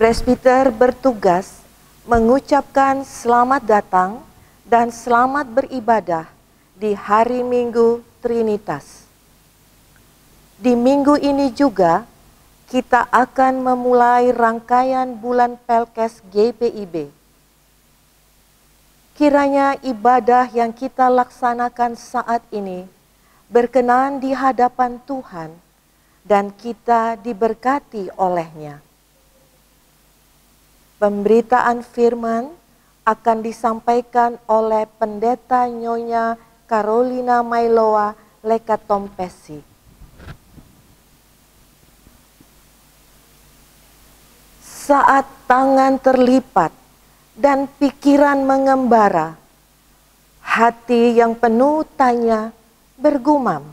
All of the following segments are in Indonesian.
Presbiter bertugas mengucapkan selamat datang dan selamat beribadah di hari Minggu Trinitas. Di minggu ini juga kita akan memulai rangkaian bulan Pelkes GPIB. Kiranya ibadah yang kita laksanakan saat ini berkenan di hadapan Tuhan dan kita diberkati olehnya. Pemberitaan firman akan disampaikan oleh Pendeta Nyonya Carolina Mailoa Lekatompesi. Saat tangan terlipat dan pikiran mengembara, hati yang penuh tanya bergumam,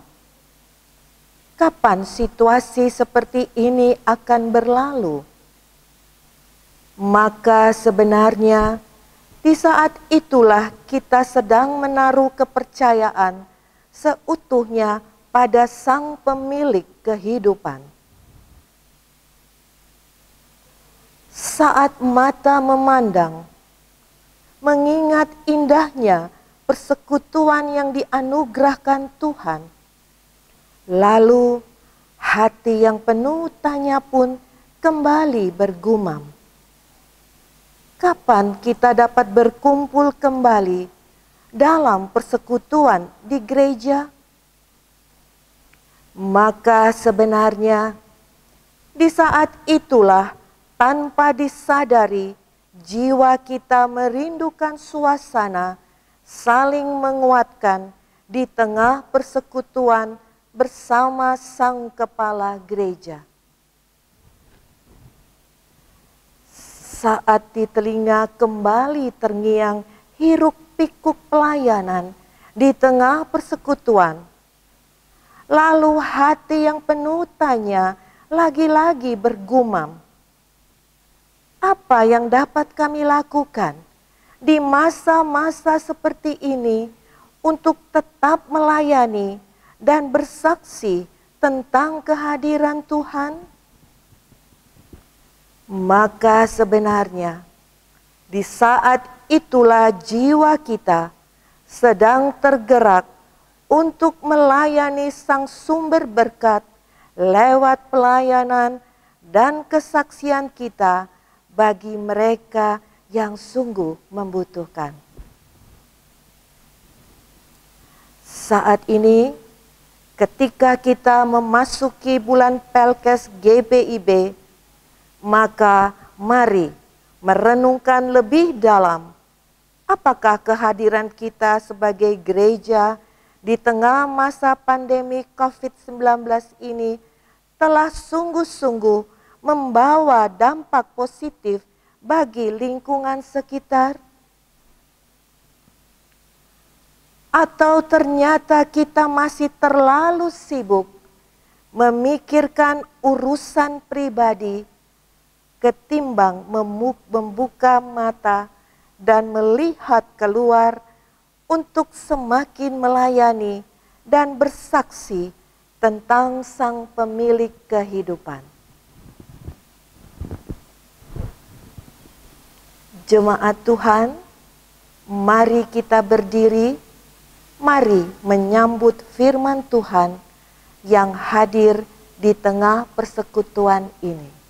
kapan situasi seperti ini akan berlalu? Maka sebenarnya di saat itulah kita sedang menaruh kepercayaan seutuhnya pada Sang Pemilik kehidupan. Saat mata memandang, mengingat indahnya persekutuan yang dianugerahkan Tuhan, lalu hati yang penuh tanya pun kembali bergumam, kapan kita dapat berkumpul kembali dalam persekutuan di gereja? Maka sebenarnya di saat itulah tanpa disadari jiwa kita merindukan suasana saling menguatkan di tengah persekutuan bersama Sang Kepala Gereja. Saat di telinga kembali terngiang hiruk pikuk pelayanan di tengah persekutuan, lalu hati yang penuh tanya lagi-lagi bergumam, apa yang dapat kami lakukan di masa-masa seperti ini untuk tetap melayani dan bersaksi tentang kehadiran Tuhan? Maka sebenarnya di saat itulah jiwa kita sedang tergerak untuk melayani Sang Sumber Berkat lewat pelayanan dan kesaksian kita bagi mereka yang sungguh membutuhkan. Saat ini ketika kita memasuki bulan Pelkes GPIB, maka mari merenungkan lebih dalam apakah kehadiran kita sebagai gereja di tengah masa pandemi COVID-19 ini telah sungguh-sungguh membawa dampak positif bagi lingkungan sekitar? Atau ternyata kita masih terlalu sibuk memikirkan urusan pribadi ketimbang membuka mata dan melihat keluar untuk semakin melayani dan bersaksi tentang Sang Pemilik kehidupan. Jemaat Tuhan, mari kita berdiri, mari menyambut firman Tuhan yang hadir di tengah persekutuan ini.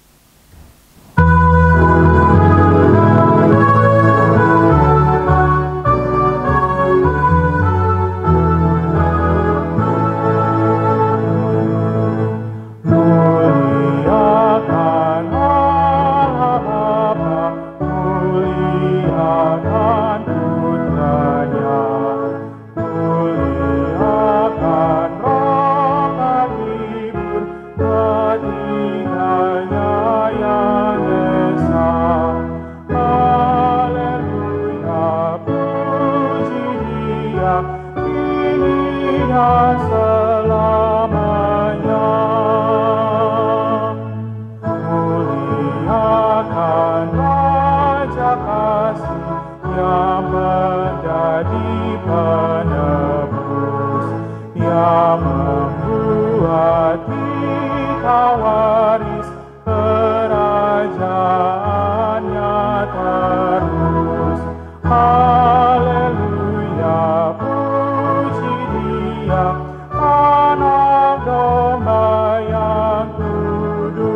Muliakan Roh Kudus, Dia, Anak Domba yang kudus.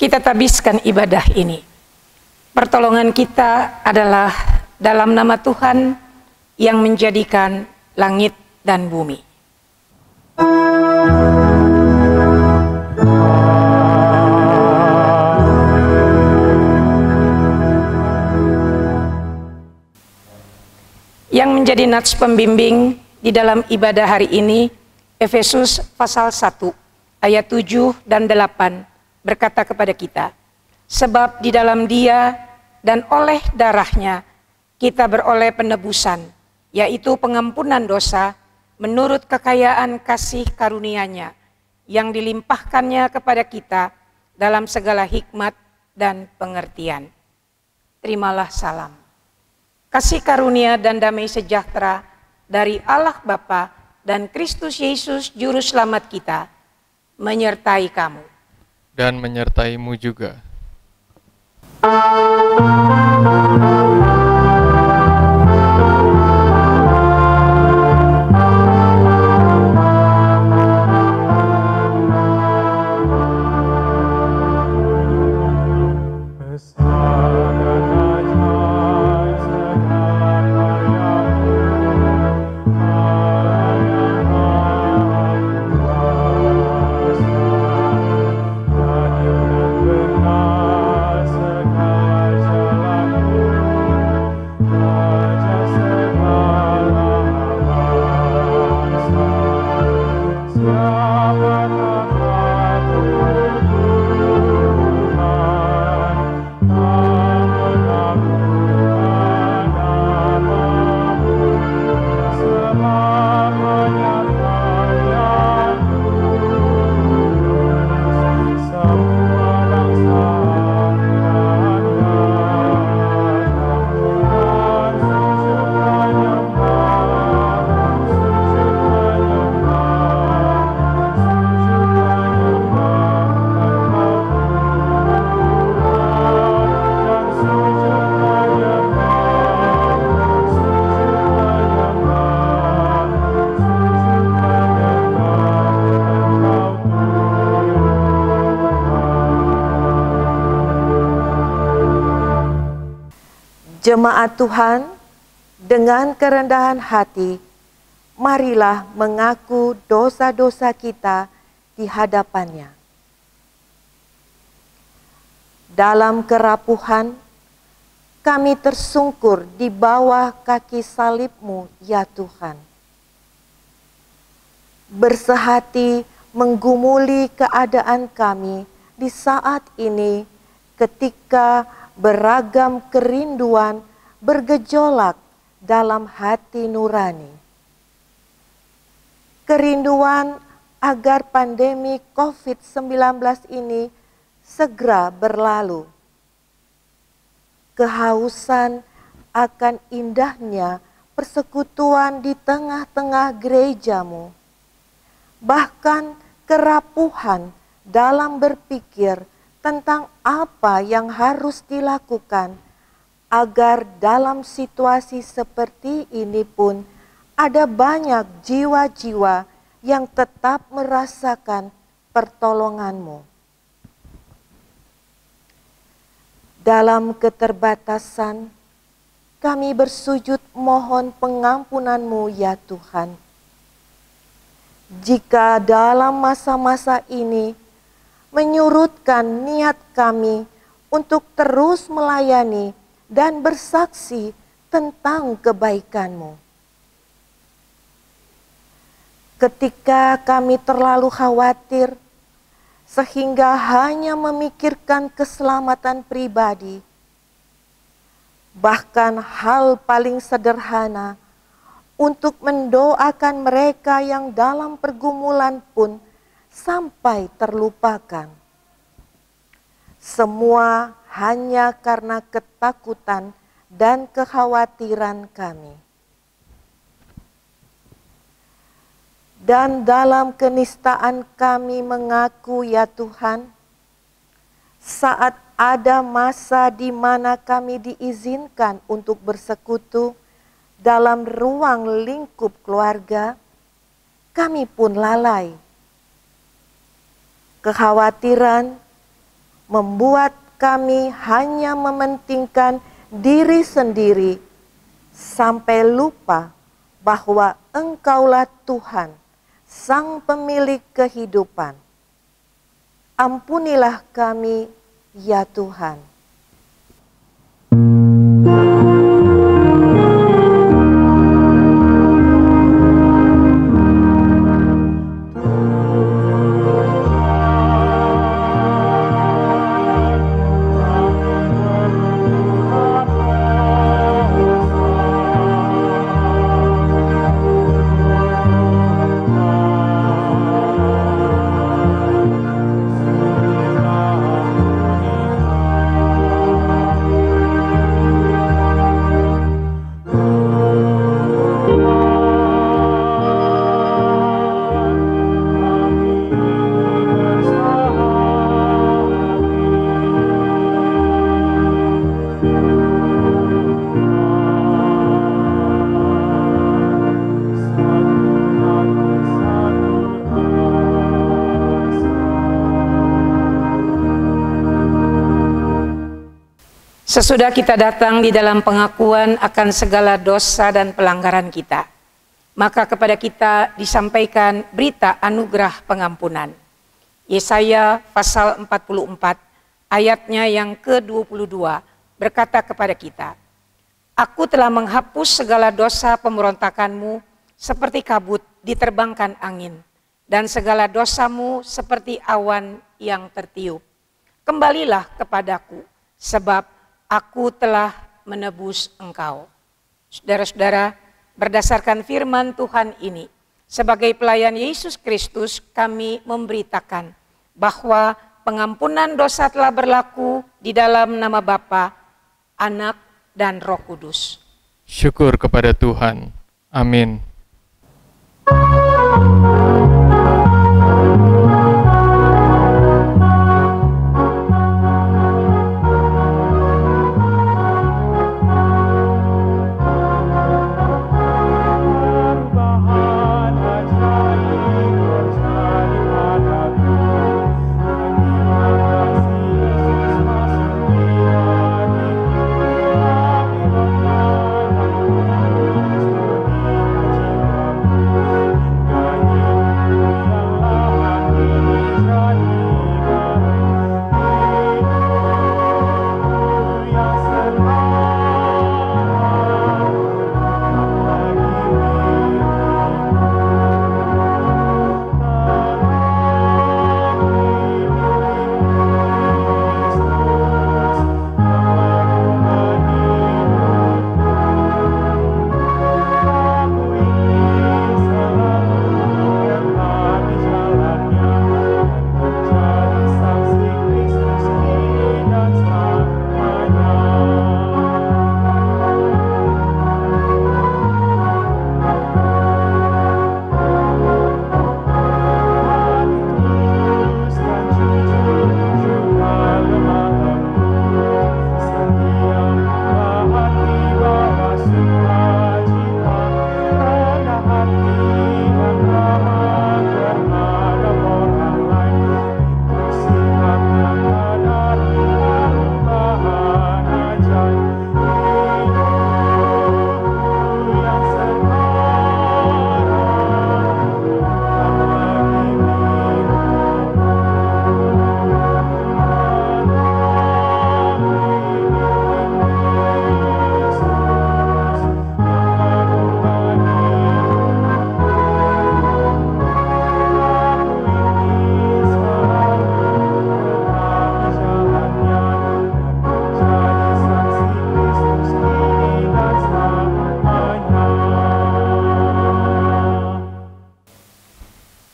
Kita tabiskan ibadah ini. Pertolongan kita adalah dalam nama Tuhan yang menjadikan langit dan bumi. Yang menjadi nats pembimbing di dalam ibadah hari ini, Efesus pasal 1 ayat 7 dan 8 berkata kepada kita, sebab di dalam Dia dan oleh darahnya kita beroleh penebusan, yaitu pengampunan dosa menurut kekayaan kasih karunia-Nya yang dilimpahkannya kepada kita dalam segala hikmat dan pengertian. Terimalah salam. Kasih karunia dan damai sejahtera dari Allah Bapa dan Kristus Yesus Juru Selamat kita menyertai kamu. Dan menyertaimu juga. Jemaat Tuhan, dengan kerendahan hati, marilah mengaku dosa-dosa kita di hadapan-Nya. Dalam kerapuhan, kami tersungkur di bawah kaki salib-Mu, ya Tuhan. Bersehati menggumuli keadaan kami di saat ini ketika beragam kerinduan bergejolak dalam hati nurani. Kerinduan agar pandemi COVID-19 ini segera berlalu. Kehausan akan indahnya persekutuan di tengah-tengah gerejamu, bahkan kerapuhan dalam berpikir tentang apa yang harus dilakukan agar dalam situasi seperti ini pun ada banyak jiwa-jiwa yang tetap merasakan pertolonganmu. Dalam keterbatasan, kami bersujud mohon pengampunan-Mu ya Tuhan. Jika dalam masa-masa ini menyurutkan niat kami untuk terus melayani dan bersaksi tentang kebaikan-Mu. Ketika kami terlalu khawatir, sehingga hanya memikirkan keselamatan pribadi, bahkan hal paling sederhana untuk mendoakan mereka yang dalam pergumulan pun sampai terlupakan. Semua hanya karena ketakutan dan kekhawatiran kami. Dan dalam kenistaan kami mengaku ya Tuhan, saat ada masa di mana kami diizinkan untuk bersekutu dalam ruang lingkup keluarga, kami pun lalai. Kekhawatiran membuat kami hanya mementingkan diri sendiri sampai lupa bahwa Engkaulah Tuhan, Sang pemilik kehidupan. Ampunilah kami, ya Tuhan. Sesudah kita datang di dalam pengakuan akan segala dosa dan pelanggaran kita, maka kepada kita disampaikan berita anugerah pengampunan. Yesaya pasal 44 ayatnya yang ke-22 berkata kepada kita, Aku telah menghapus segala dosa pemberontakanmu seperti kabut diterbangkan angin, dan segala dosamu seperti awan yang tertiup. Kembalilah kepadaku, sebab Aku telah menebus engkau. Saudara-saudara, berdasarkan firman Tuhan ini, sebagai pelayan Yesus Kristus kami memberitakan bahwa pengampunan dosa telah berlaku di dalam nama Bapa, Anak, dan Roh Kudus. Syukur kepada Tuhan. Amin. Hingga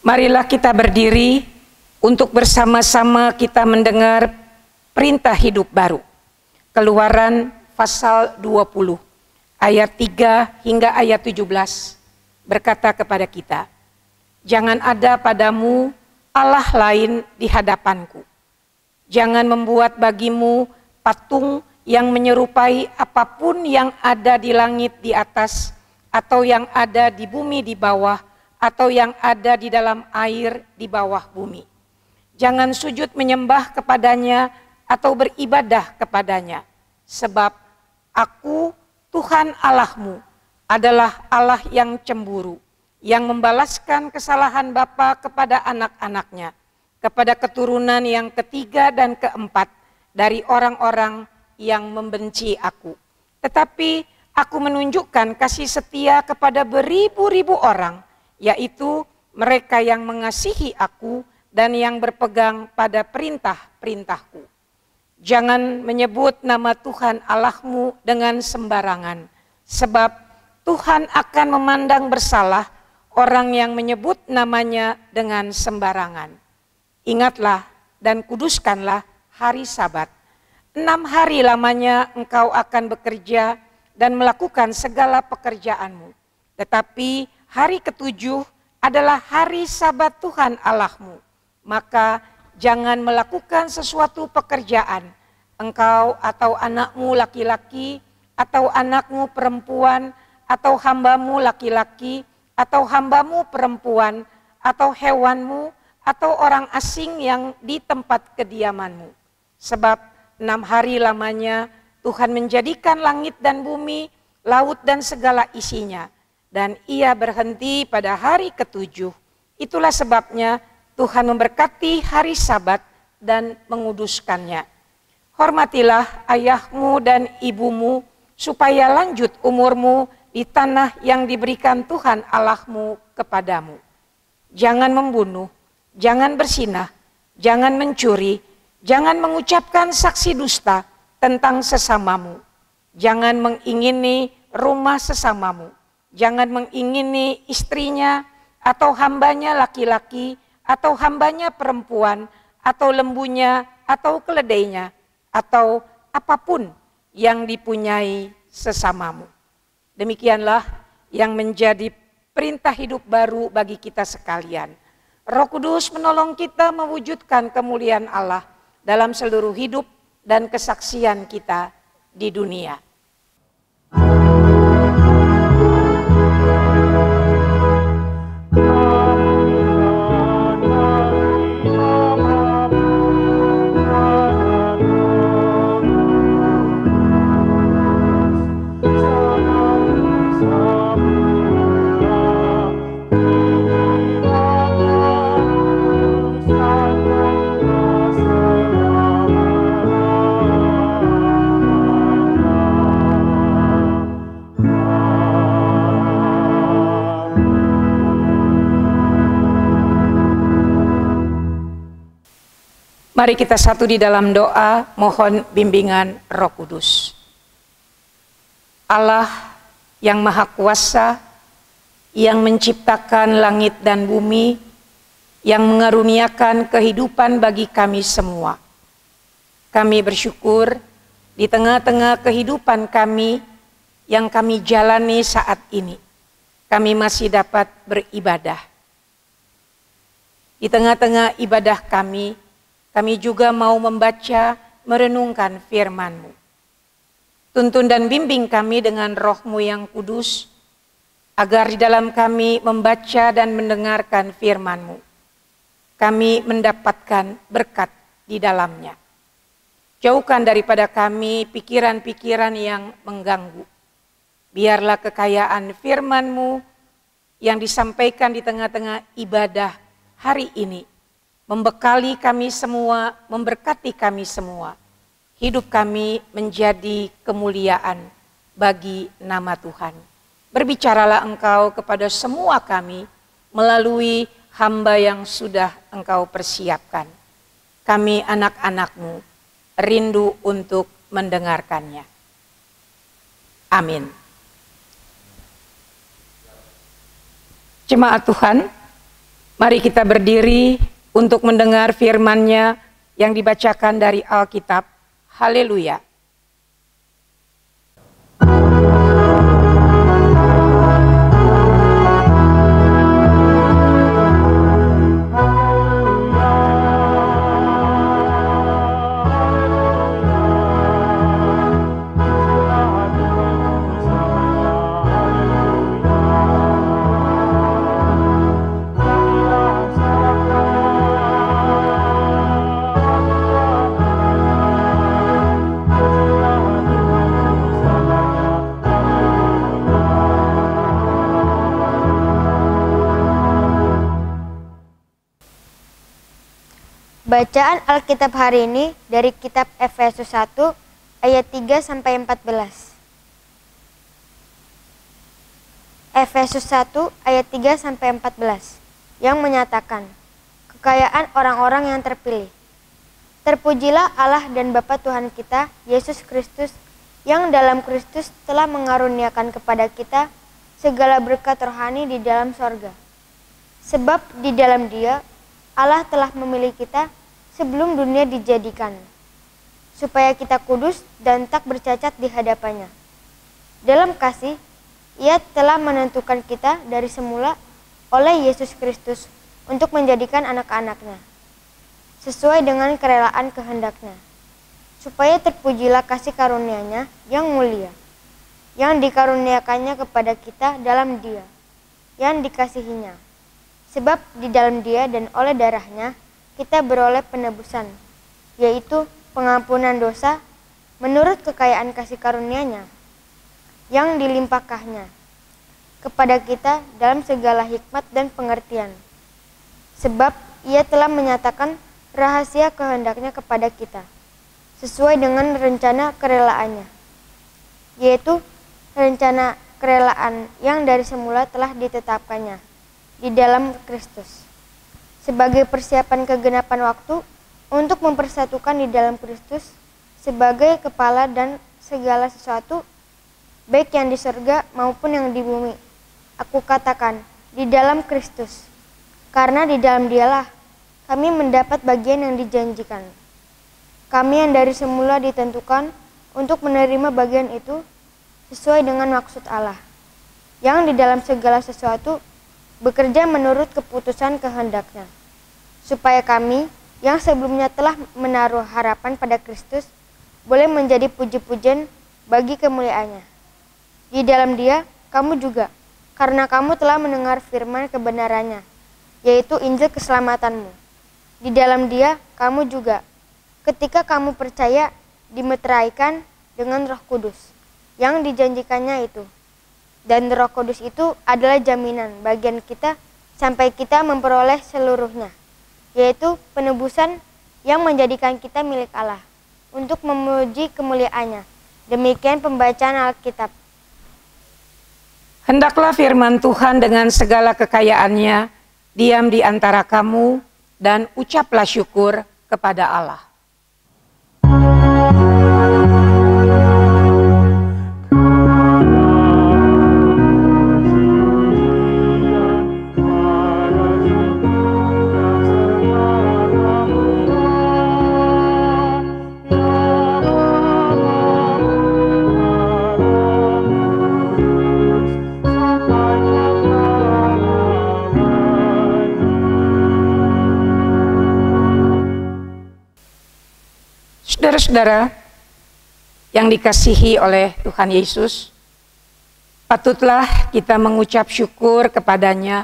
Marilah kita berdiri untuk bersama-sama kita mendengar perintah hidup baru. Keluaran pasal 20 ayat 3 hingga ayat 17 berkata kepada kita, "Jangan ada padamu Allah lain di hadapanku. Jangan membuat bagimu patung yang menyerupai apapun yang ada di langit di atas, atau yang ada di bumi di bawah, atau yang ada di dalam air di bawah bumi. Jangan sujud menyembah kepadanya atau beribadah kepadanya, sebab Aku, Tuhan Allahmu, adalah Allah yang cemburu, yang membalaskan kesalahan bapa kepada anak-anaknya, kepada keturunan yang ketiga dan keempat dari orang-orang yang membenci Aku. Tetapi Aku menunjukkan kasih setia kepada beribu-ribu orang, yaitu mereka yang mengasihi Aku dan yang berpegang pada perintah-perintahku. Jangan menyebut nama Tuhan Allahmu dengan sembarangan, sebab Tuhan akan memandang bersalah orang yang menyebut namanya dengan sembarangan. Ingatlah dan kuduskanlah hari Sabat. 6 hari lamanya engkau akan bekerja dan melakukan segala pekerjaanmu. Tetapi hari ke-7 adalah hari Sabat Tuhan Allahmu. Maka jangan melakukan sesuatu pekerjaan, engkau atau anakmu laki-laki, atau anakmu perempuan, atau hambamu laki-laki, atau hambamu perempuan, atau hewanmu, atau orang asing yang di tempat kediamanmu. Sebab 6 hari lamanya Tuhan menjadikan langit dan bumi, laut dan segala isinya, dan Ia berhenti pada hari ke-7. Itulah sebabnya Tuhan memberkati hari Sabat dan menguduskannya. Hormatilah ayahmu dan ibumu, supaya lanjut umurmu di tanah yang diberikan Tuhan Allahmu kepadamu. Jangan membunuh, jangan berzinah, jangan mencuri, jangan mengucapkan saksi dusta tentang sesamamu. Jangan mengingini rumah sesamamu, jangan mengingini istrinya atau hambanya laki-laki, atau hambanya perempuan, atau lembunya, atau keledainya, atau apapun yang dipunyai sesamamu. Demikianlah yang menjadi perintah hidup baru bagi kita sekalian. Roh Kudus menolong kita mewujudkan kemuliaan Allah dalam seluruh hidup dan kesaksian kita di dunia. Mari kita satu di dalam doa, mohon bimbingan Roh Kudus. Allah yang Maha Kuasa, yang menciptakan langit dan bumi, yang mengaruniakan kehidupan bagi kami semua. Kami bersyukur di tengah-tengah kehidupan kami yang kami jalani saat ini, kami masih dapat beribadah. Di tengah-tengah ibadah kami juga mau membaca, merenungkan firman-Mu. Tuntun dan bimbing kami dengan Roh-Mu yang kudus, agar di dalam kami membaca dan mendengarkan firman-Mu, kami mendapatkan berkat di dalamnya. Jauhkan daripada kami pikiran-pikiran yang mengganggu. Biarlah kekayaan firman-Mu yang disampaikan di tengah-tengah ibadah hari ini membekali kami semua, memberkati kami semua. Hidup kami menjadi kemuliaan bagi nama Tuhan. Berbicaralah Engkau kepada semua kami melalui hamba yang sudah Engkau persiapkan. Kami anak-anak-Mu rindu untuk mendengarkannya. Amin. Jemaat Tuhan, Mari kita berdiri untuk mendengar firman-Nya yang dibacakan dari Alkitab. Haleluya. Bacaan Alkitab hari ini dari kitab Efesus 1 ayat 3 sampai 14. Efesus 1 ayat 3 sampai 14 yang menyatakan kekayaan orang-orang yang terpilih. Terpujilah Allah dan Bapa Tuhan kita Yesus Kristus yang dalam Kristus telah mengaruniakan kepada kita segala berkat rohani di dalam sorga. Sebab di dalam Dia Allah telah memilih kita sebelum dunia dijadikan, supaya kita kudus dan tak bercacat di hadapannya. Dalam kasih, Ia telah menentukan kita dari semula oleh Yesus Kristus untuk menjadikan anak-anak-Nya, sesuai dengan kerelaan kehendak-Nya, supaya terpujilah kasih karunia-Nya yang mulia, yang dikaruniakannya kepada kita dalam Dia, yang dikasihinya. Sebab di dalam Dia dan oleh darah-Nya, kita beroleh penebusan, yaitu pengampunan dosa menurut kekayaan kasih karunia-Nya yang dilimpahkannya kepada kita dalam segala hikmat dan pengertian. Sebab Ia telah menyatakan rahasia kehendak-Nya kepada kita, sesuai dengan rencana kerelaannya, yaitu rencana kerelaan yang dari semula telah ditetapkannya di dalam Kristus, sebagai persiapan kegenapan waktu untuk mempersatukan di dalam Kristus sebagai kepala dan segala sesuatu, baik yang di surga maupun yang di bumi. Aku katakan, di dalam Kristus, karena di dalam Dialah kami mendapat bagian yang dijanjikan. Kami yang dari semula ditentukan untuk menerima bagian itu sesuai dengan maksud Allah, yang di dalam segala sesuatu bekerja menurut keputusan kehendak-Nya, supaya kami yang sebelumnya telah menaruh harapan pada Kristus boleh menjadi puji-pujian bagi kemuliaan-Nya. Di dalam Dia, kamu juga, karena kamu telah mendengar firman kebenaran-Nya, yaitu Injil keselamatanmu. Di dalam Dia, kamu juga, ketika kamu percaya, dimeteraikan dengan Roh Kudus, yang dijanjikannya itu. Dan Roh Kudus itu adalah jaminan bagian kita sampai kita memperoleh seluruhnya, yaitu penebusan yang menjadikan kita milik Allah untuk memuji kemuliaan-Nya. Demikian pembacaan Alkitab. Hendaklah firman Tuhan dengan segala kekayaannya diam di antara kamu dan ucaplah syukur kepada Allah. Saudara-saudara yang dikasihi oleh Tuhan Yesus, patutlah kita mengucap syukur kepada-Nya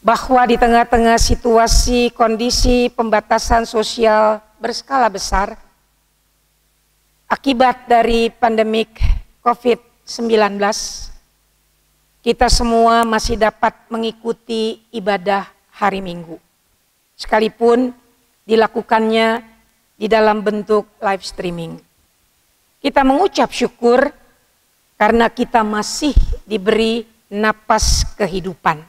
bahwa di tengah-tengah situasi kondisi pembatasan sosial berskala besar akibat dari pandemik COVID-19, kita semua masih dapat mengikuti ibadah hari Minggu, sekalipun dilakukannya di dalam bentuk live streaming. Kita mengucap syukur karena kita masih diberi napas kehidupan.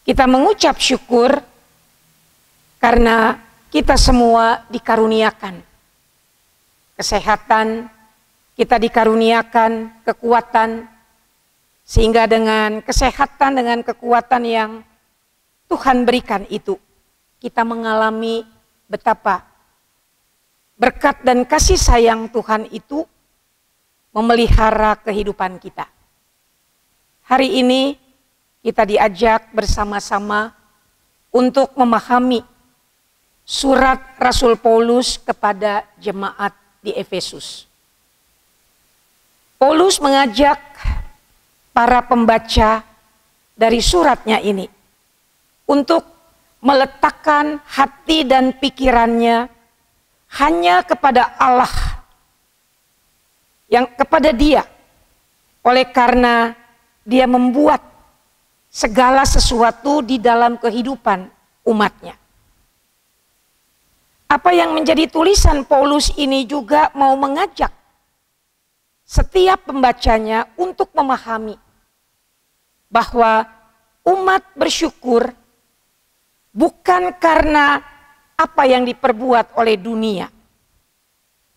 Kita mengucap syukur karena kita semua dikaruniakan kesehatan, kita dikaruniakan kekuatan, sehingga dengan kesehatan, dengan kekuatan yang Tuhan berikan itu, kita mengalami betapa berkat dan kasih sayang Tuhan itu memelihara kehidupan kita. Hari ini kita diajak bersama-sama untuk memahami surat Rasul Paulus kepada jemaat di Efesus. Paulus mengajak para pembaca dari suratnya ini untuk meletakkan hati dan pikirannya hanya kepada Allah, yang kepada Dia, oleh karena Dia membuat segala sesuatu di dalam kehidupan umatnya. Apa yang menjadi tulisan Paulus ini juga mau mengajak setiap pembacanya untuk memahami bahwa umat bersyukur bukan karena apa yang diperbuat oleh dunia,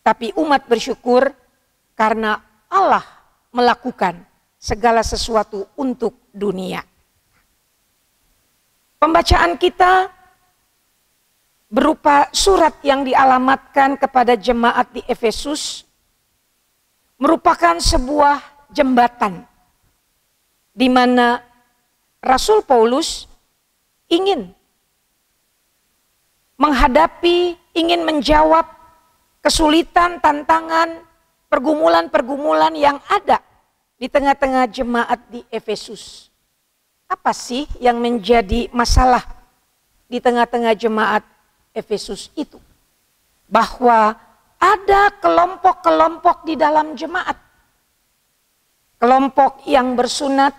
tapi umat bersyukur karena Allah melakukan segala sesuatu untuk dunia. Pembacaan kita berupa surat yang dialamatkan kepada jemaat di Efesus merupakan sebuah jembatan di mana Rasul Paulus ingin menghadapi, ingin menjawab kesulitan, tantangan, pergumulan-pergumulan yang ada di tengah-tengah jemaat di Efesus. Apa sih yang menjadi masalah di tengah-tengah jemaat Efesus itu? Bahwa ada kelompok-kelompok di dalam jemaat. Kelompok yang bersunat,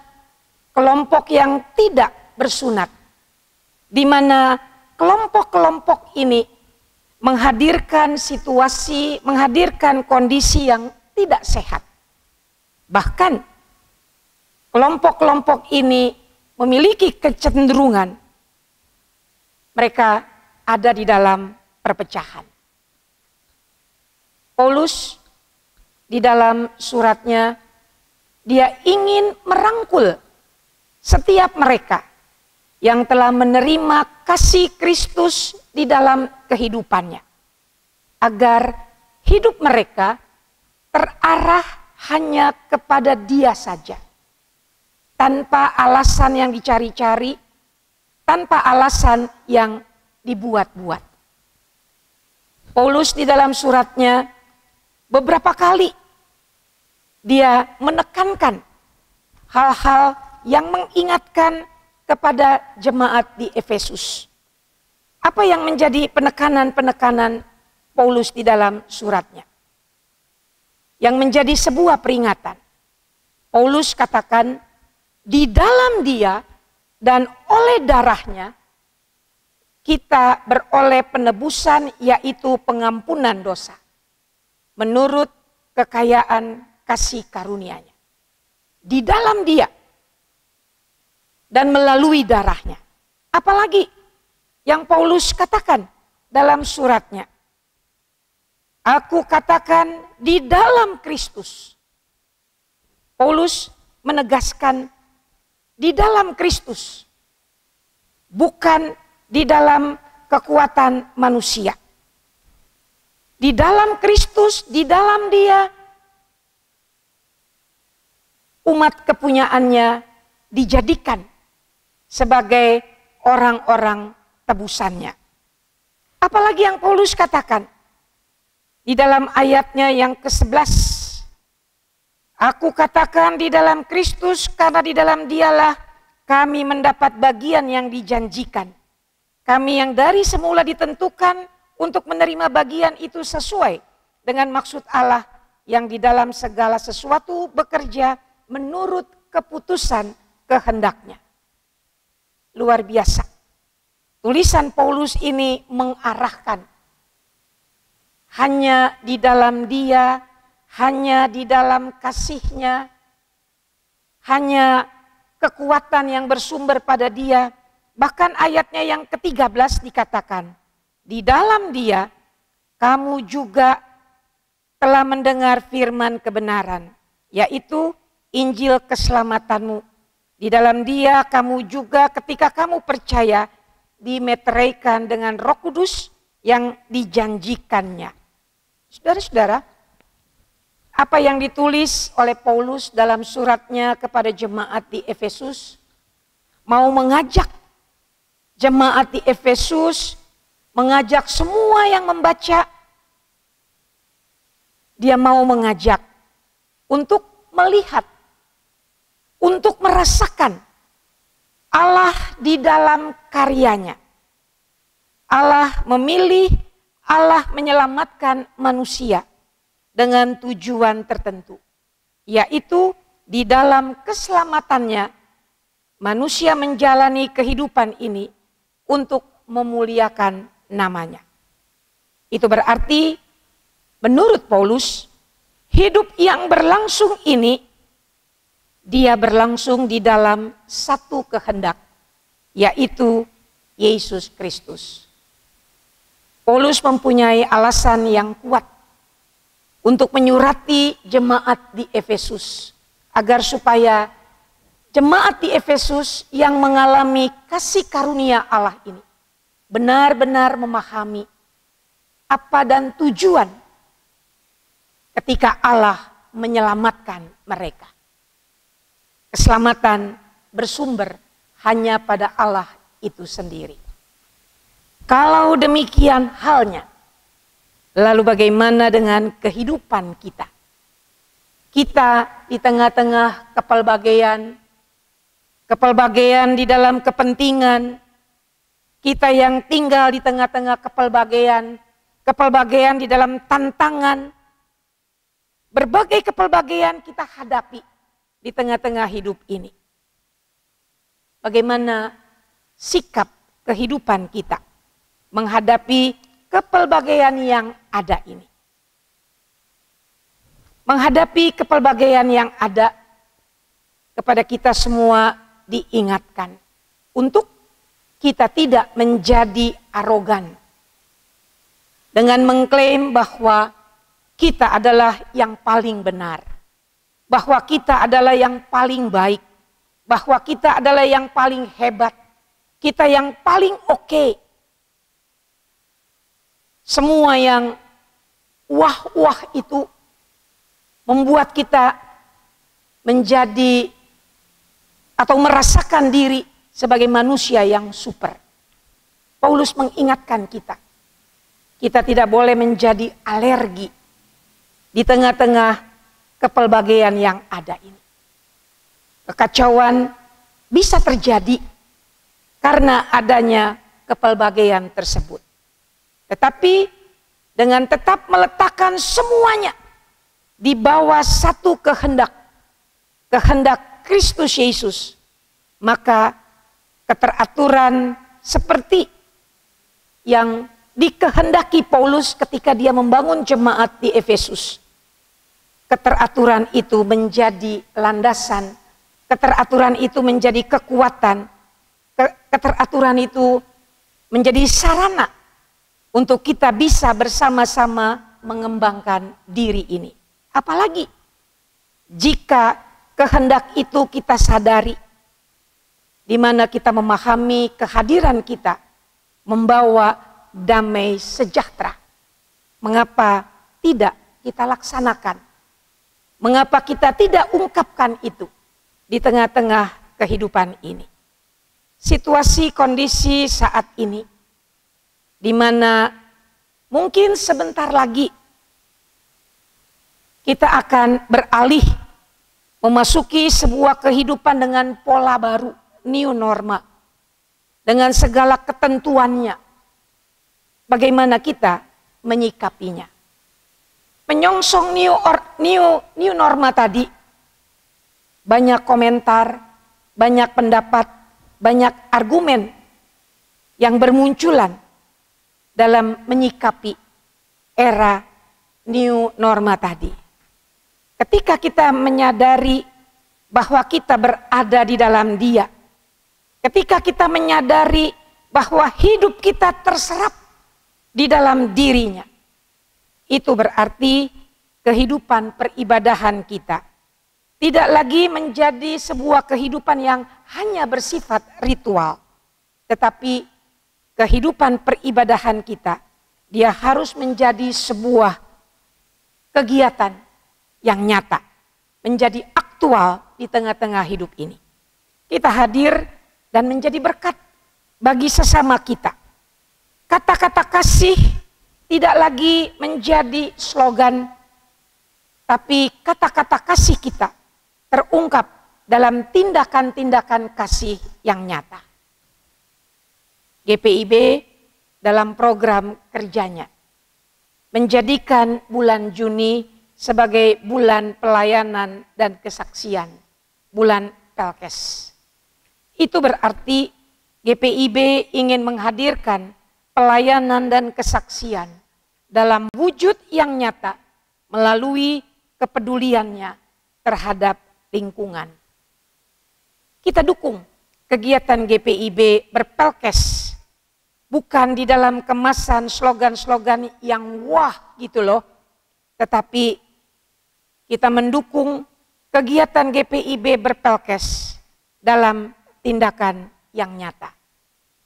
kelompok yang tidak bersunat. Di mana kelompok-kelompok ini menghadirkan situasi, menghadirkan kondisi yang tidak sehat. Bahkan kelompok-kelompok ini memiliki kecenderungan mereka ada di dalam perpecahan. Paulus di dalam suratnya, dia ingin merangkul setiap mereka yang telah menerima kasih Kristus di dalam kehidupannya, agar hidup mereka terarah hanya kepada Dia saja, tanpa alasan yang dicari-cari, tanpa alasan yang dibuat-buat. Paulus di dalam suratnya beberapa kali dia menekankan hal-hal yang mengingatkan kepada jemaat di Efesus. Apa yang menjadi penekanan-penekanan Paulus di dalam suratnya? Yang menjadi sebuah peringatan. Paulus katakan, di dalam Dia dan oleh darahnya kita beroleh penebusan, yaitu pengampunan dosa, menurut kekayaan kasih karunia-Nya. Di dalam Dia dan melalui darahnya. Apalagi yang Paulus katakan dalam suratnya. Aku katakan di dalam Kristus. Paulus menegaskan di dalam Kristus. Bukan di dalam kekuatan manusia. Di dalam Kristus, di dalam Dia, umat kepunyaannya dijadikan sebagai orang-orang tebusannya. Apalagi yang Paulus katakan di dalam ayatnya yang ke-11. Aku katakan di dalam Kristus, karena di dalam Dialah kami mendapat bagian yang dijanjikan. Kami yang dari semula ditentukan untuk menerima bagian itu sesuai dengan maksud Allah yang di dalam segala sesuatu bekerja menurut keputusan kehendak-Nya. Luar biasa. Tulisan Paulus ini mengarahkan hanya di dalam Dia, hanya di dalam kasih-Nya, hanya kekuatan yang bersumber pada Dia. Bahkan ayatnya yang ke-13 dikatakan, di dalam Dia kamu juga telah mendengar firman kebenaran, yaitu Injil keselamatanmu, Di dalam Dia kamu juga ketika kamu percaya dimeteraikan dengan Roh Kudus yang dijanjikannya. Saudara-saudara, apa yang ditulis oleh Paulus dalam suratnya kepada jemaat di Efesus mau mengajak jemaat di Efesus, mengajak semua yang membaca. Dia mau mengajak untuk melihat, untuk merasakan Allah di dalam karyanya. Allah memilih, Allah menyelamatkan manusia dengan tujuan tertentu. Yaitu di dalam keselamatannya manusia menjalani kehidupan ini untuk memuliakan namanya. Itu berarti menurut Paulus, hidup yang berlangsung ini, dia berlangsung di dalam satu kehendak, yaitu Yesus Kristus. Paulus mempunyai alasan yang kuat untuk menyurati jemaat di Efesus, agar supaya jemaat di Efesus yang mengalami kasih karunia Allah ini benar-benar memahami apa dan tujuan ketika Allah menyelamatkan mereka. Keselamatan bersumber hanya pada Allah itu sendiri. Kalau demikian halnya, lalu bagaimana dengan kehidupan kita? Kita di tengah-tengah kepelbagaian di dalam kepentingan, kita yang tinggal di tengah-tengah kepelbagaian di dalam tantangan, berbagai kepelbagaian kita hadapi di tengah-tengah hidup ini. Bagaimana sikap kehidupan kita menghadapi kepelbagaian yang ada ini? Menghadapi kepelbagaian yang ada, kepada kita semua diingatkan untuk kita tidak menjadi arogan dengan mengklaim bahwa kita adalah yang paling benar, bahwa kita adalah yang paling baik, bahwa kita adalah yang paling hebat, kita yang paling oke. Semua yang wah-wah itu membuat kita menjadi atau merasakan diri sebagai manusia yang super. Paulus mengingatkan kita tidak boleh menjadi alergi di tengah-tengah kepelbagaian yang ada ini. Kekacauan bisa terjadi karena adanya kepelbagaian tersebut. Tetapi dengan tetap meletakkan semuanya di bawah satu kehendak Kristus Yesus, maka keteraturan seperti yang dikehendaki Paulus ketika dia membangun jemaat di Efesus, keteraturan itu menjadi landasan, keteraturan itu menjadi kekuatan, keteraturan itu menjadi sarana untuk kita bisa bersama-sama mengembangkan diri ini. Apalagi jika kehendak itu kita sadari, di mana kita memahami kehadiran kita membawa damai sejahtera. Mengapa tidak kita laksanakan? Mengapa kita tidak ungkapkan itu di tengah-tengah kehidupan ini? Situasi kondisi saat ini, di mana mungkin sebentar lagi kita akan beralih memasuki sebuah kehidupan dengan pola baru, new normal, dengan segala ketentuannya. Bagaimana kita menyikapinya? Menyongsong new norma tadi, banyak komentar, banyak pendapat, banyak argumen yang bermunculan dalam menyikapi era new norma tadi. Ketika kita menyadari bahwa kita berada di dalam Dia, ketika kita menyadari bahwa hidup kita terserap di dalam dirinya, itu berarti kehidupan peribadahan kita tidak lagi menjadi sebuah kehidupan yang hanya bersifat ritual, tetapi kehidupan peribadahan kita, dia harus menjadi sebuah kegiatan yang nyata, menjadi aktual di tengah-tengah hidup ini. Kita hadir dan menjadi berkat bagi sesama kita. Kata-kata kasih tidak lagi menjadi slogan, tapi kata-kata kasih kita terungkap dalam tindakan-tindakan kasih yang nyata. GPIB dalam program kerjanya menjadikan bulan Juni sebagai bulan pelayanan dan kesaksian, bulan Pelkes. Itu berarti GPIB ingin menghadirkan pelayanan dan kesaksian dalam wujud yang nyata melalui kepeduliannya terhadap lingkungan. Kita dukung kegiatan GPIB berpelkes, bukan di dalam kemasan slogan-slogan yang wah gitu loh, tetapi kita mendukung kegiatan GPIB berpelkes dalam tindakan yang nyata.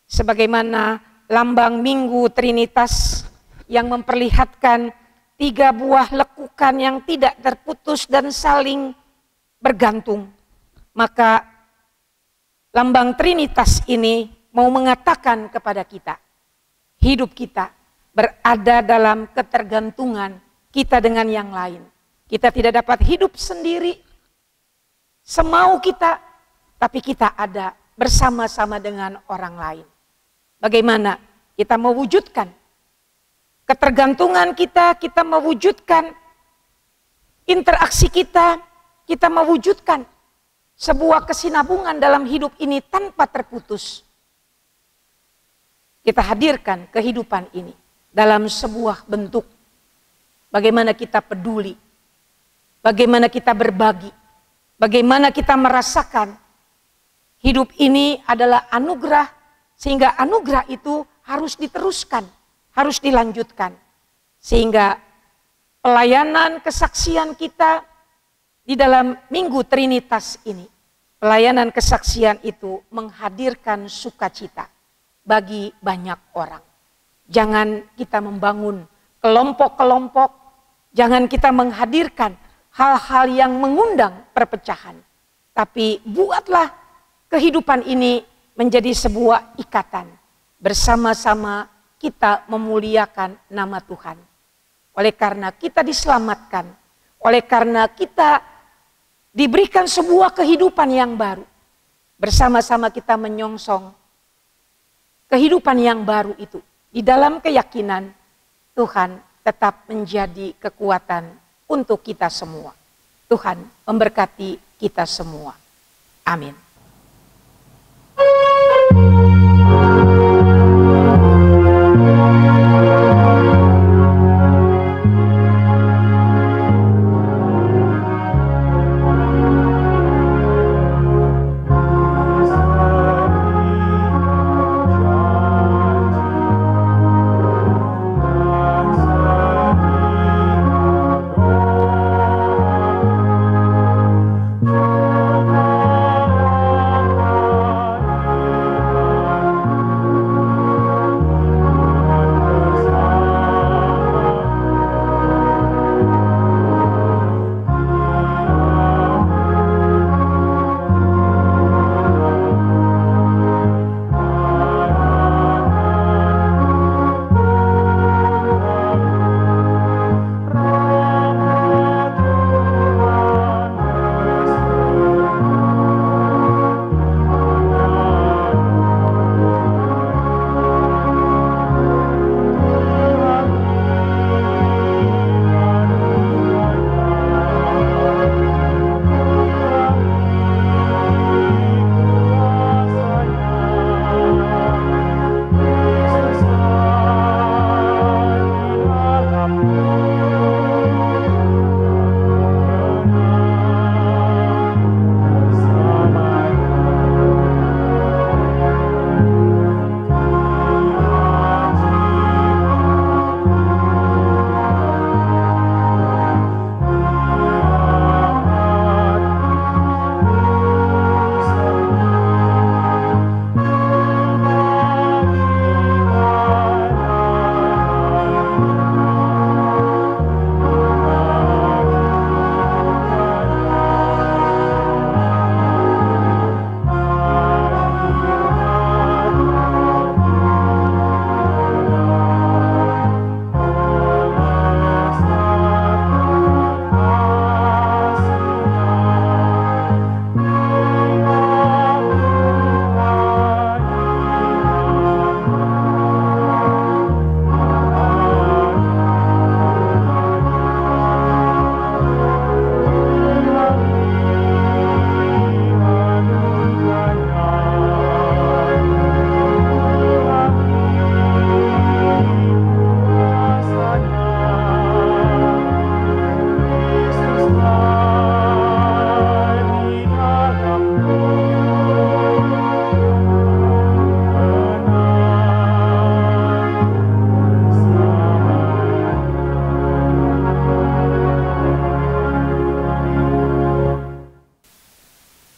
Sebagaimana lambang Minggu Trinitas yang memperlihatkan 3 buah lekukan yang tidak terputus dan saling bergantung, maka lambang Trinitas ini mau mengatakan kepada kita, hidup kita berada dalam ketergantungan kita dengan yang lain. Kita tidak dapat hidup sendiri semau kita, tapi kita ada bersama-sama dengan orang lain. Bagaimana kita mewujudkan ketergantungan kita, kita mewujudkan interaksi kita mewujudkan sebuah kesinambungan dalam hidup ini tanpa terputus. Kita hadirkan kehidupan ini dalam sebuah bentuk. Bagaimana kita peduli, bagaimana kita berbagi, bagaimana kita merasakan hidup ini adalah anugerah, sehingga anugerah itu harus diteruskan, harus dilanjutkan. Sehingga pelayanan kesaksian kita di dalam Minggu Trinitas ini, pelayanan kesaksian itu menghadirkan sukacita bagi banyak orang. Jangan kita membangun kelompok-kelompok, jangan kita menghadirkan hal-hal yang mengundang perpecahan. Tapi buatlah kehidupan ini menjadi sebuah ikatan. Bersama-sama kita memuliakan nama Tuhan. Oleh karena kita diselamatkan, oleh karena kita diberikan sebuah kehidupan yang baru. Bersama-sama kita menyongsong kehidupan yang baru itu. Di dalam keyakinan Tuhan tetap menjadi kekuatan untuk kita semua. Tuhan memberkati kita semua. Amin. Oh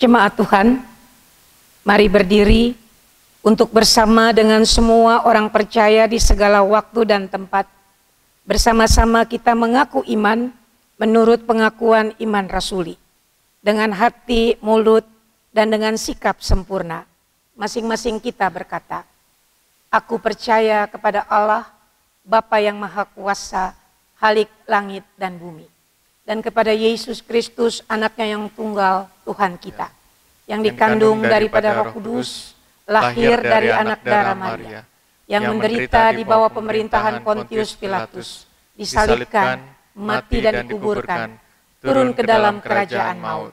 Jemaat Tuhan, mari berdiri untuk bersama dengan semua orang percaya di segala waktu dan tempat. Bersama-sama kita mengaku iman menurut pengakuan iman rasuli. Dengan hati, mulut, dan dengan sikap sempurna. Masing-masing kita berkata, aku percaya kepada Allah, Bapa yang Maha Kuasa, Khalik langit dan bumi. Dan kepada Yesus Kristus, anaknya yang tunggal, Tuhan kita. Yang dikandung daripada Roh Kudus, lahir dari anak darah Maria. Yang menderita di bawah pemerintahan Pontius Pilatus. Disalibkan, mati dan dikuburkan, turun ke dalam kerajaan maut.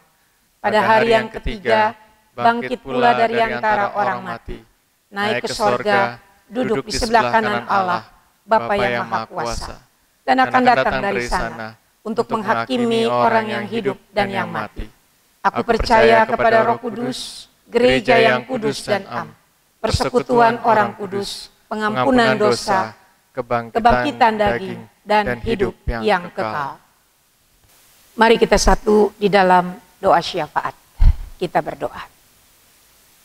Pada hari yang ketiga, bangkit pula dari antara orang mati. Naik ke sorga, duduk di sebelah kanan Allah, Bapa yang Maha Kuasa. Dan akan datang dari sana untuk menghakimi orang yang hidup dan yang mati. Aku percaya kepada Roh Kudus, gereja yang kudus dan am, persekutuan orang kudus, pengampunan dosa, kebangkitan daging, dan hidup yang kekal. Mari kita satu di dalam doa syafaat. Kita berdoa.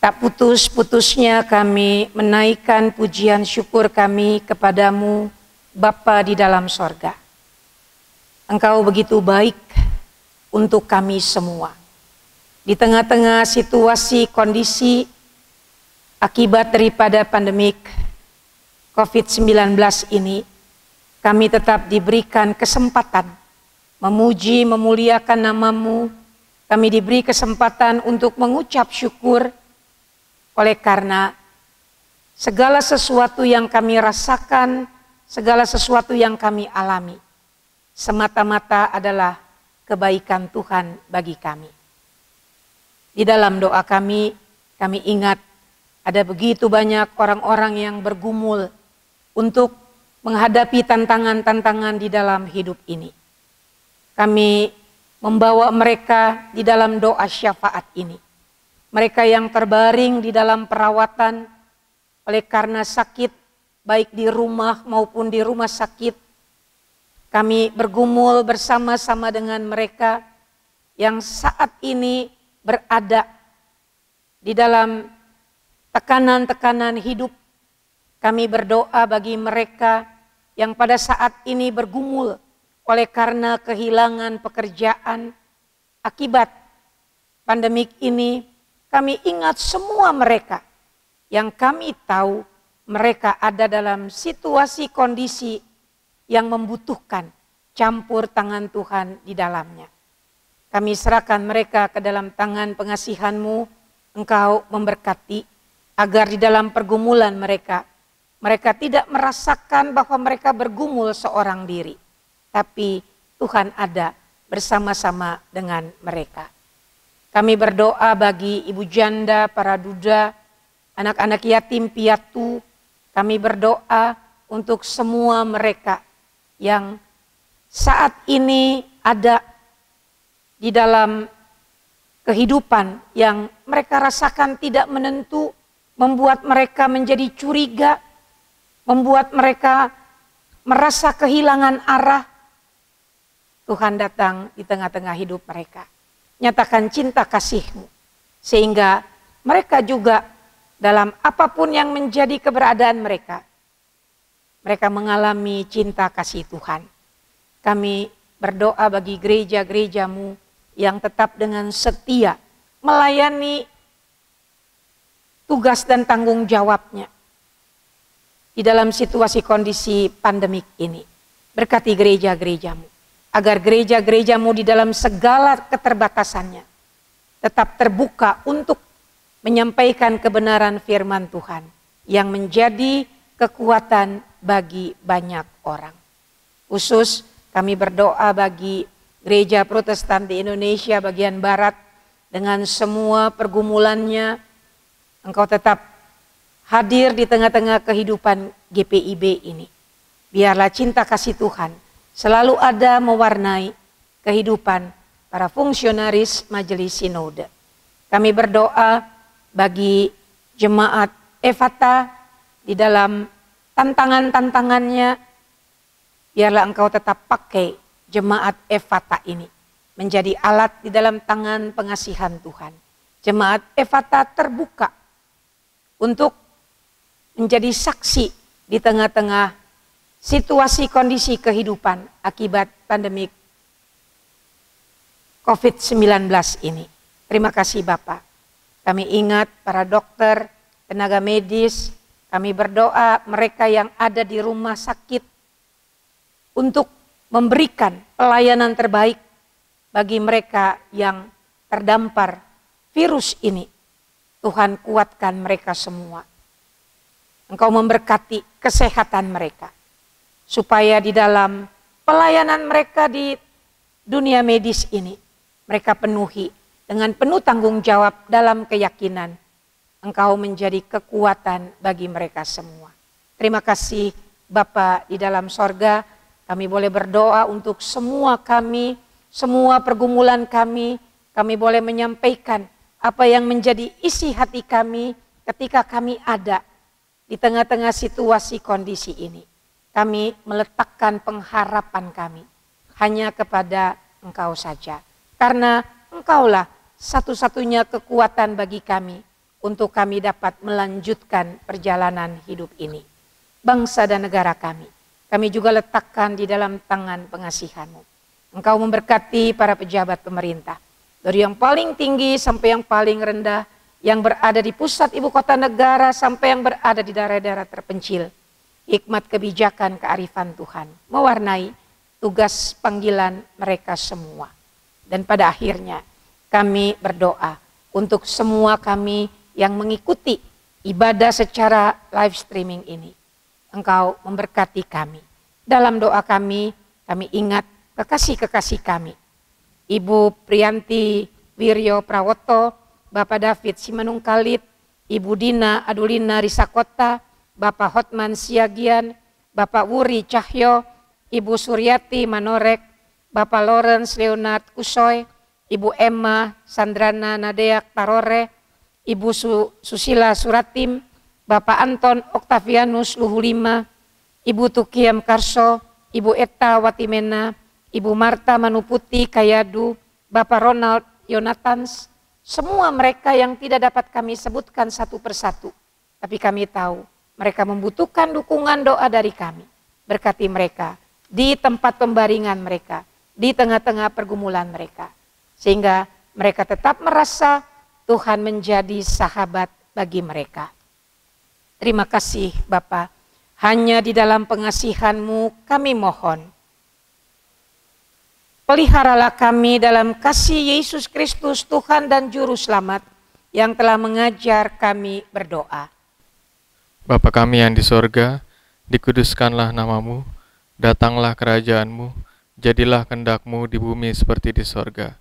Tak putus-putusnya kami menaikkan pujian syukur kami kepadamu, Bapa di dalam sorga. Engkau begitu baik untuk kami semua. Di tengah-tengah situasi kondisi akibat daripada pandemik COVID-19 ini, kami tetap diberikan kesempatan memuji, memuliakan nama-Mu. Kami diberi kesempatan untuk mengucap syukur oleh karena segala sesuatu yang kami rasakan, segala sesuatu yang kami alami, semata-mata adalah kebaikan Tuhan bagi kami. Di dalam doa kami ingat ada begitu banyak orang-orang yang bergumul untuk menghadapi tantangan-tantangan di dalam hidup ini. Kami membawa mereka di dalam doa syafaat ini. Mereka yang terbaring di dalam perawatan oleh karena sakit, baik di rumah maupun di rumah sakit. Kami bergumul bersama-sama dengan mereka yang saat ini berada di dalam tekanan-tekanan hidup. Kami berdoa bagi mereka yang pada saat ini bergumul oleh karena kehilangan pekerjaan akibat pandemik ini. Kami ingat semua mereka yang kami tahu mereka ada dalam situasi kondisi yang membutuhkan campur tangan Tuhan di dalamnya. Kami serahkan mereka ke dalam tangan pengasihan-Mu. Engkau memberkati agar di dalam pergumulan mereka tidak merasakan bahwa mereka bergumul seorang diri. Tapi Tuhan ada bersama-sama dengan mereka. Kami berdoa bagi ibu janda, para duda, anak-anak yatim piatu. Kami berdoa untuk semua mereka yang saat ini ada di dalam kehidupan yang mereka rasakan tidak menentu, membuat mereka menjadi curiga, membuat mereka merasa kehilangan arah. Tuhan datang di tengah-tengah hidup mereka. Nyatakan cinta kasih-Mu. Sehingga mereka juga dalam apapun yang menjadi keberadaan mereka, mereka mengalami cinta kasih Tuhan. Kami berdoa bagi gereja-gereja-Mu yang tetap dengan setia melayani tugas dan tanggung jawabnya di dalam situasi kondisi pandemik ini. Berkati gereja-gereja-Mu, agar gereja-gereja-Mu di dalam segala keterbatasannya tetap terbuka untuk menyampaikan kebenaran firman Tuhan yang menjadi kekuatan bagi banyak orang. Khusus kami berdoa bagi gereja Protestan di Indonesia bagian Barat dengan semua pergumulannya. Engkau tetap hadir di tengah-tengah kehidupan GPIB ini. Biarlah cinta kasih Tuhan selalu ada mewarnai kehidupan para fungsionaris Majelis Sinode. Kami berdoa bagi jemaat Efata di dalam tantangan-tantangannya. Biarlah Engkau tetap pakai jemaat Efata ini menjadi alat di dalam tangan pengasihan Tuhan. Jemaat Efata terbuka untuk menjadi saksi di tengah-tengah situasi kondisi kehidupan akibat pandemik COVID-19 ini. Terima kasih Bapak. Kami ingat para dokter, tenaga medis, kami berdoa mereka yang ada di rumah sakit untuk memberikan pelayanan terbaik bagi mereka yang terdampar virus ini. Tuhan kuatkan mereka semua. Engkau memberkati kesehatan mereka. Supaya di dalam pelayanan mereka di dunia medis ini, mereka penuhi dengan penuh tanggung jawab dalam keyakinan. Engkau menjadi kekuatan bagi mereka semua. Terima kasih Bapa di dalam sorga. Kami boleh berdoa untuk semua kami, semua pergumulan kami boleh menyampaikan apa yang menjadi isi hati kami ketika kami ada di tengah-tengah situasi kondisi ini. Kami meletakkan pengharapan kami hanya kepada Engkau saja. Karena Engkaulah satu-satunya kekuatan bagi kami untuk kami dapat melanjutkan perjalanan hidup ini. Bangsa dan negara kami juga letakkan di dalam tangan pengasihan-Mu. Engkau memberkati para pejabat pemerintah. Dari yang paling tinggi sampai yang paling rendah, yang berada di pusat ibu kota negara sampai yang berada di daerah-daerah terpencil. Hikmat kebijakan kearifan Tuhan mewarnai tugas panggilan mereka semua. Dan pada akhirnya kami berdoa untuk semua kami yang mengikuti ibadah secara live streaming ini. Engkau memberkati kami. Dalam doa kami ingat kekasih-kekasih kami. Ibu Priyanti Wiryo Prawoto, Bapak David Simanungkalit, Ibu Dina Adulina Risakota, Bapak Hotman Siagian, Bapak Wuri Cahyo, Ibu Suryati Manorek, Bapak Lawrence Leonard Kusoy, Ibu Emma Sandrana Nadeak Tarore, Ibu Susila Suratim, Bapak Anton Oktavianus Luhulima, Ibu Tukiem Karso, Ibu Eta Watimena, Ibu Marta Manuputi Kayadu, Bapak Ronald Yonathans, semua mereka yang tidak dapat kami sebutkan satu persatu. Tapi kami tahu mereka membutuhkan dukungan doa dari kami. Berkati mereka di tempat pembaringan mereka, di tengah-tengah pergumulan mereka. Sehingga mereka tetap merasa Tuhan menjadi sahabat bagi mereka. Terima kasih Bapa, hanya di dalam pengasihan-Mu kami mohon. Peliharalah kami dalam kasih Yesus Kristus Tuhan dan Juru Selamat yang telah mengajar kami berdoa. Bapa kami yang di sorga, dikuduskanlah nama-Mu, datanglah kerajaan-Mu, jadilah kehendak-Mu di bumi seperti di sorga.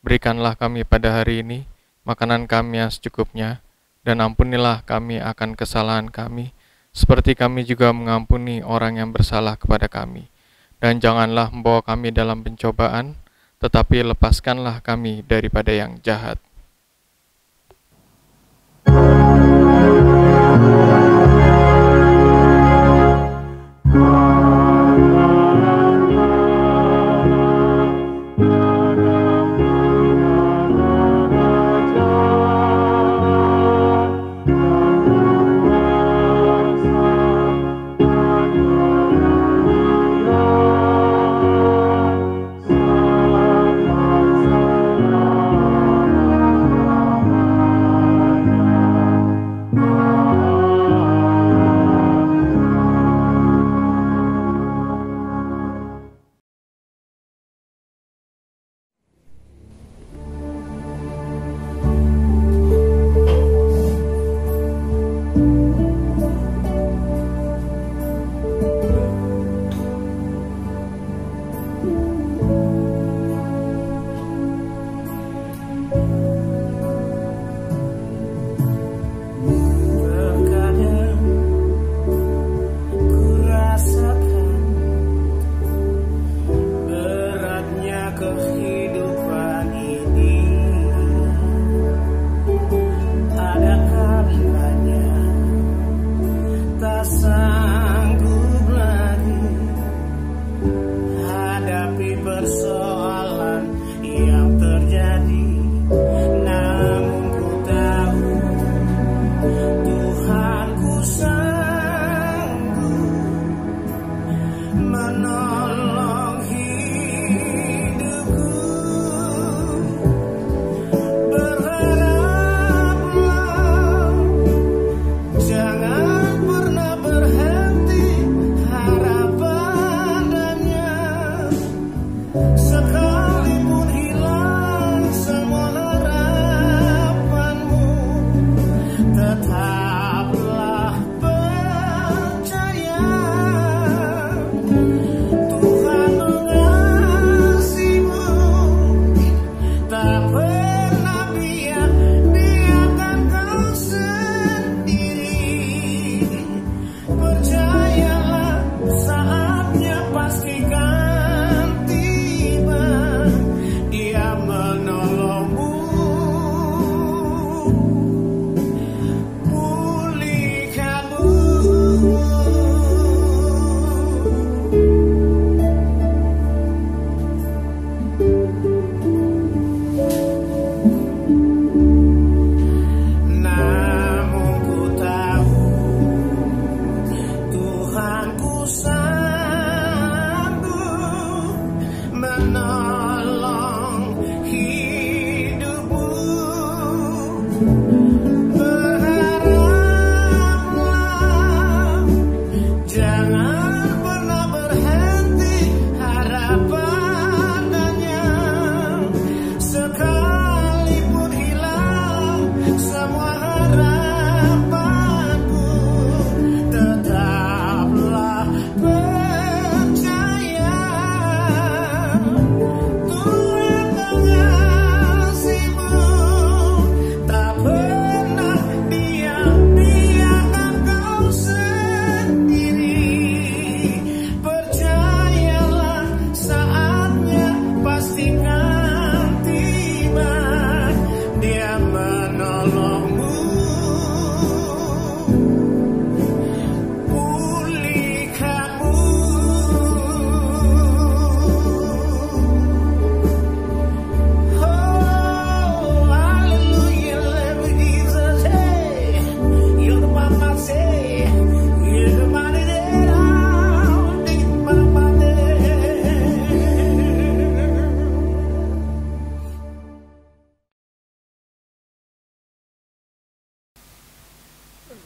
Berikanlah kami pada hari ini makanan kami yang secukupnya, dan ampunilah kami akan kesalahan kami, seperti kami juga mengampuni orang yang bersalah kepada kami. Dan janganlah membawa kami dalam pencobaan, tetapi lepaskanlah kami daripada yang jahat.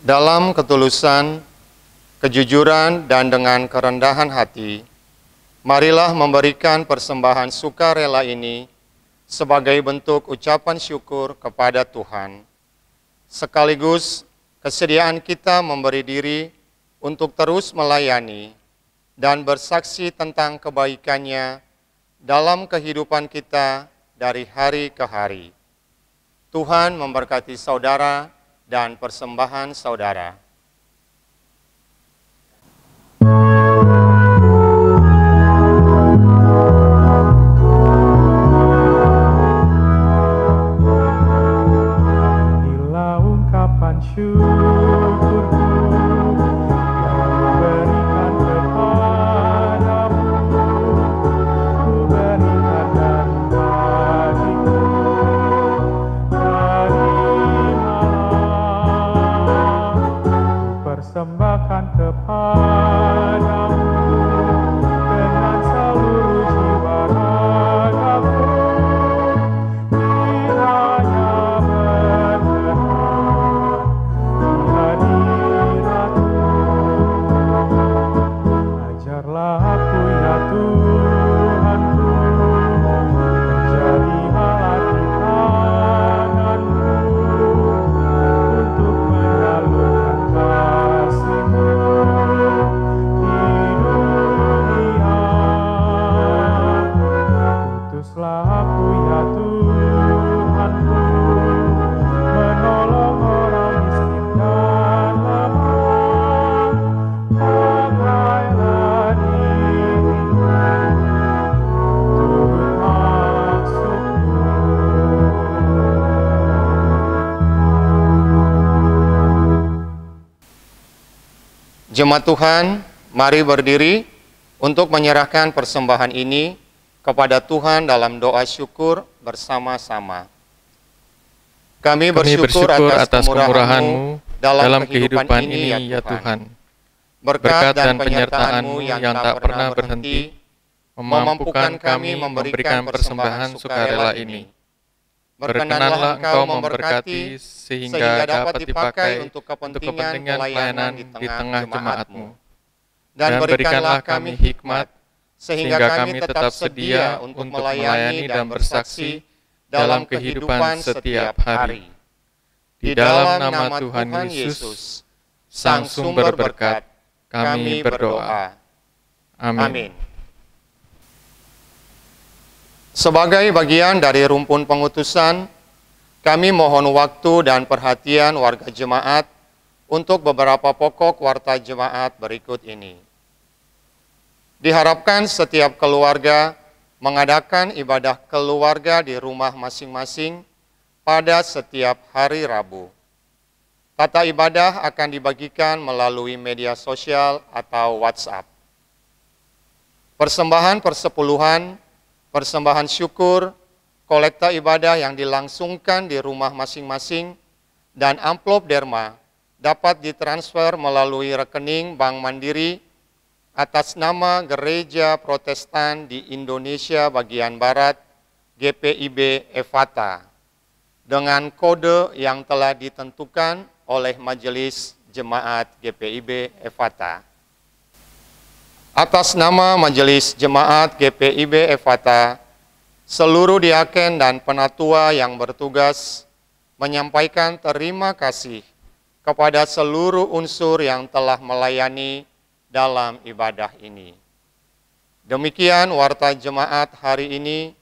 Dalam ketulusan, kejujuran, dan dengan kerendahan hati, marilah memberikan persembahan sukarela ini sebagai bentuk ucapan syukur kepada Tuhan, sekaligus kesediaan kita memberi diri untuk terus melayani dan bersaksi tentang kebaikannya dalam kehidupan kita dari hari ke hari. Tuhan memberkati saudara dan persembahan saudara. Inilah ungkapan syukurku yang kuberikan kepadamu. Kuberikan dan bagiku, terimalah. Persembahkan kepadamu dengan seluruh jiwa ragaku. Kiranya berkenan di hadiratmu. Ajarlah aku ya Tuhanku, menjadi alat di tanganmu untuk menyalurkan kasih-Mu di dunia. Utuslah aku ya Tuhanku, menolong orang miskin dan lemah. Pakailah diriku, turut maksudmu. Jemaat Tuhan, mari berdiri untuk menyerahkan persembahan ini kepada Tuhan dalam doa syukur bersama-sama. Kami bersyukur atas kemurahan-Mu dalam kehidupan ini, ya Tuhan. Berkat dan penyertaan-Mu yang tak pernah berhenti, memampukan kami memberikan persembahan sukarela ini. Berkenanlah Engkau memberkati sehingga dapat dipakai untuk kepentingan pelayanan di tengah jemaat-Mu. Dan berikanlah kami hikmat, sehingga kami tetap sedia untuk melayani dan bersaksi dalam kehidupan setiap hari. Di dalam nama Tuhan Yesus, Sang Sumber Berkat, kami berdoa. Amin. Sebagai bagian dari rumpun pengutusan, kami mohon waktu dan perhatian warga jemaat untuk beberapa pokok warta jemaat berikut ini. Diharapkan setiap keluarga mengadakan ibadah keluarga di rumah masing-masing pada setiap hari Rabu. Tata ibadah akan dibagikan melalui media sosial atau WhatsApp. Persembahan persepuluhan, persembahan syukur, kolekta ibadah yang dilangsungkan di rumah masing-masing, dan amplop derma dapat ditransfer melalui rekening Bank Mandiri atas nama Gereja Protestan di Indonesia bagian Barat, GPIB Evata, dengan kode yang telah ditentukan oleh Majelis Jemaat GPIB Evata. Atas nama Majelis Jemaat GPIB Evata, seluruh diaken dan penatua yang bertugas menyampaikan terima kasih kepada seluruh unsur yang telah melayani dalam ibadah ini. Demikian warta jemaat hari ini.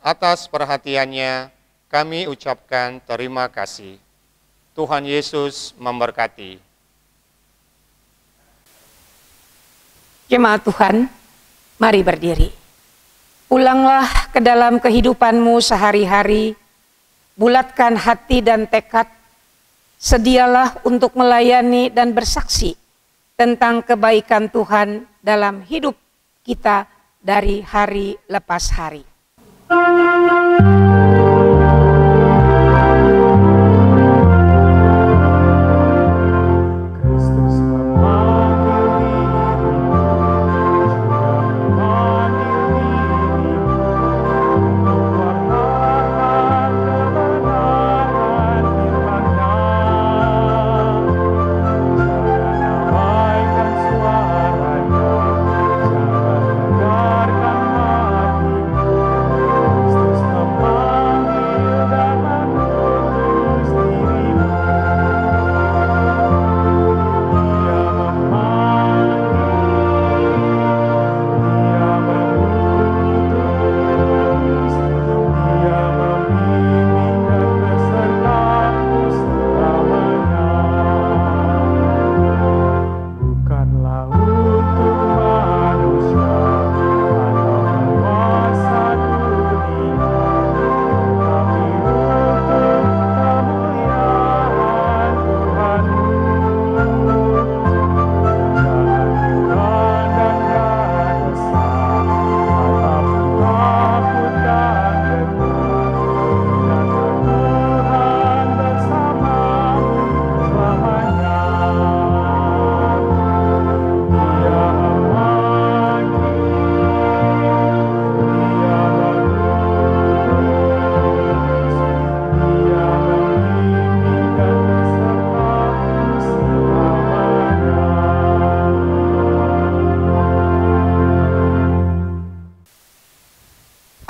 Atas perhatiannya kami ucapkan terima kasih. Tuhan Yesus memberkati. Jemaat Tuhan, mari berdiri. Pulanglah ke dalam kehidupanmu sehari-hari, bulatkan hati dan tekad, sedialah untuk melayani dan bersaksi tentang kebaikan Tuhan dalam hidup kita dari hari lepas hari.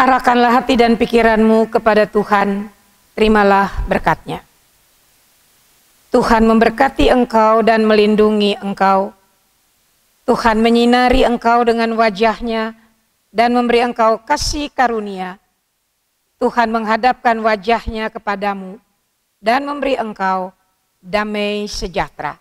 Arahkanlah hati dan pikiranmu kepada Tuhan, terimalah berkat-Nya. Tuhan memberkati engkau dan melindungi engkau. Tuhan menyinari engkau dengan wajah-Nya dan memberi engkau kasih karunia. Tuhan menghadapkan wajah-Nya kepadamu dan memberi engkau damai sejahtera.